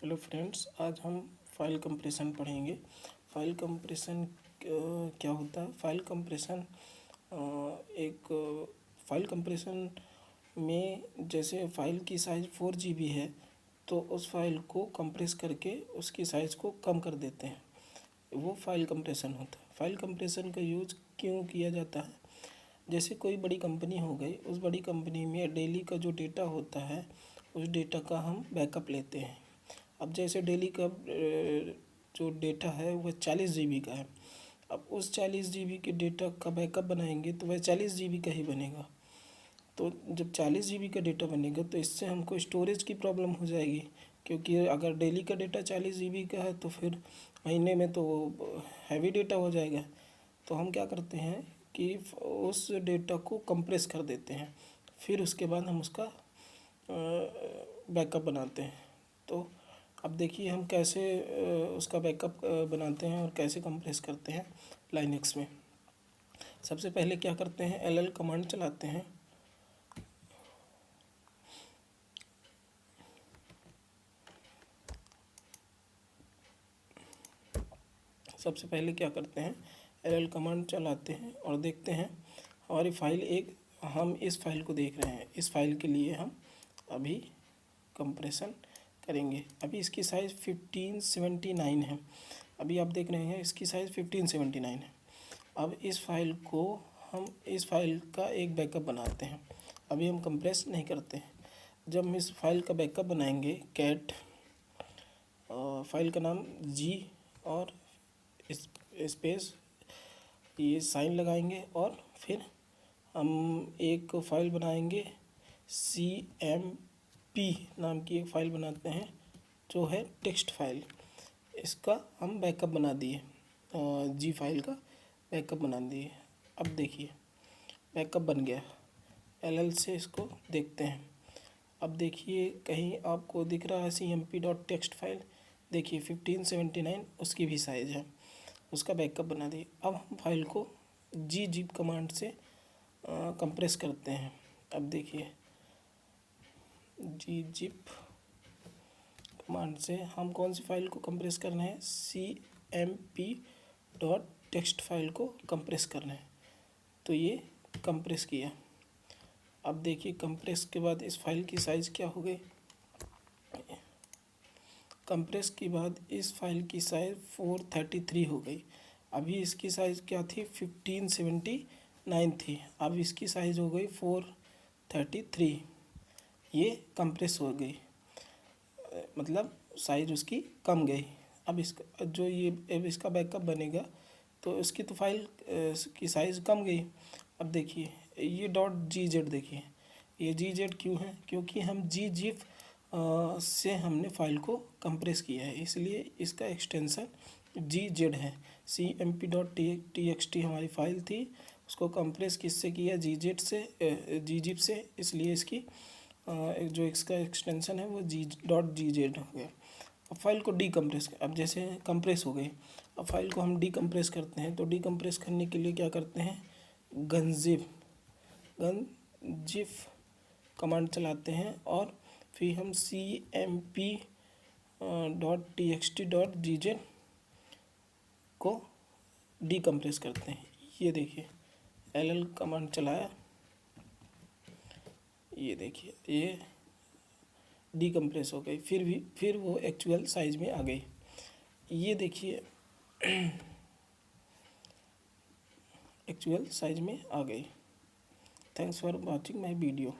Hello friends, आज हम file compression पढ़ेंगे। फाइल कंप्रेशन क्या होता है? फाइल कंप्रेशन फाइल कंप्रेशन में जैसे फाइल की साइज़ 4 GB है तो उस फाइल को कंप्रेस करके उसकी साइज़ को कम कर देते हैं, वो फाइल कंप्रेशन होता है। फाइल कंप्रेशन का यूज़ क्यों किया जाता है? जैसे कोई बड़ी कंपनी हो गई, उस बड़ी कंपनी में डेली का जो डेटा होता है उस डेटा का हम बैकअप लेते हैं। अब जैसे डेली का जो डेटा है वह 40 GB का है। अब उस 40 GB के डेटा का बैकअप बनाएंगे तो वह 40 GB का ही बनेगा। तो जब 40 GB का डेटा बनेगा तो इससे हमको स्टोरेज की प्रॉब्लम हो जाएगी, क्योंकि अगर डेली का डेटा 40 GB का है तो फिर महीने में तो हैवी डेटा हो जाएगा। तो हम क्या करते हैं कि उस डेटा को कंप्रेस कर देते हैं, फिर उसके बाद हम उसका बैकअप बनाते हैं। तो अब देखिए हम कैसे उसका बैकअप बनाते हैं और कैसे कंप्रेस करते हैं लाइनक्स में। सबसे पहले क्या करते हैं, ll कमांड चलाते हैं। सबसे पहले क्या करते हैं, ll कमांड चलाते हैं और देखते हैं हमारी फाइल हम इस फाइल को देख रहे हैं। इस फाइल के लिए हम अभी कंप्रेशन करेंगे। अभी इसकी साइज़ 1579 है। अभी आप देख रहे हैं इसकी साइज़ 1579 है। अब इस फाइल का एक बैकअप बनाते हैं। अभी हम कंप्रेस नहीं करते हैं। जब हम इस फाइल का बैकअप बनाएंगे, कैट फाइल का नाम जी और स्पेस ये साइन लगाएंगे और फिर हम एक फ़ाइल बनाएंगे CMP नाम की एक फ़ाइल बनाते हैं जो है टेक्स्ट फाइल। इसका हम बैकअप बना दिए, जी फाइल का बैकअप बना दिए। अब देखिए बैकअप बन गया। LL से इसको देखते हैं। अब देखिए कहीं आपको दिख रहा है CMP.txt फाइल, देखिए 1579 उसकी भी साइज़ है, उसका बैकअप बना दिए। अब हम फाइल को gzip कमांड से कंप्रेस करते हैं। अब देखिए gzip कमांड से हम कौन सी फाइल को कंप्रेस करना है, CMP.txt फाइल को कंप्रेस करना है। तो ये कंप्रेस किया। अब देखिए कंप्रेस के बाद इस फाइल की साइज़ क्या हो गई। कंप्रेस के बाद इस फाइल की साइज़ 433 हो गई। अभी इसकी साइज़ क्या थी, 1579 थी। अब इसकी साइज़ हो गई 433। ये कंप्रेस हो गई, मतलब साइज़ उसकी कम गई। अब इसका बैकअप बनेगा तो इसकी तो फाइल की साइज़ कम गई। अब देखिए ये .gz, देखिए ये gz क्यों है, क्योंकि हम gzip से हमने फाइल को कंप्रेस किया है, इसलिए इसका एक्सटेंशन gz है। CMP.txt हमारी फाइल थी, उसको कंप्रेस किससे किया, gzip से, इसलिए इसकी जो इसका एक्सटेंशन है वो .gz हो गया। अब फाइल को डीकम्प्रेस, अब जैसे कंप्रेस हो गई, अब फाइल को हम डीकम्प्रेस करते हैं। तो डीकम्प्रेस करने के लिए क्या करते हैं, गनजिप कमांड चलाते हैं और फिर हम CMP.txt.gz को डीकम्प्रेस करते हैं। ये देखिए ll कमांड चलाया, ये देखिए ये डीकम्प्रेस हो गई, फिर वो एक्चुअल साइज़ में आ गई। ये देखिए एक्चुअल साइज़ में आ गई। Thanks for watching my video.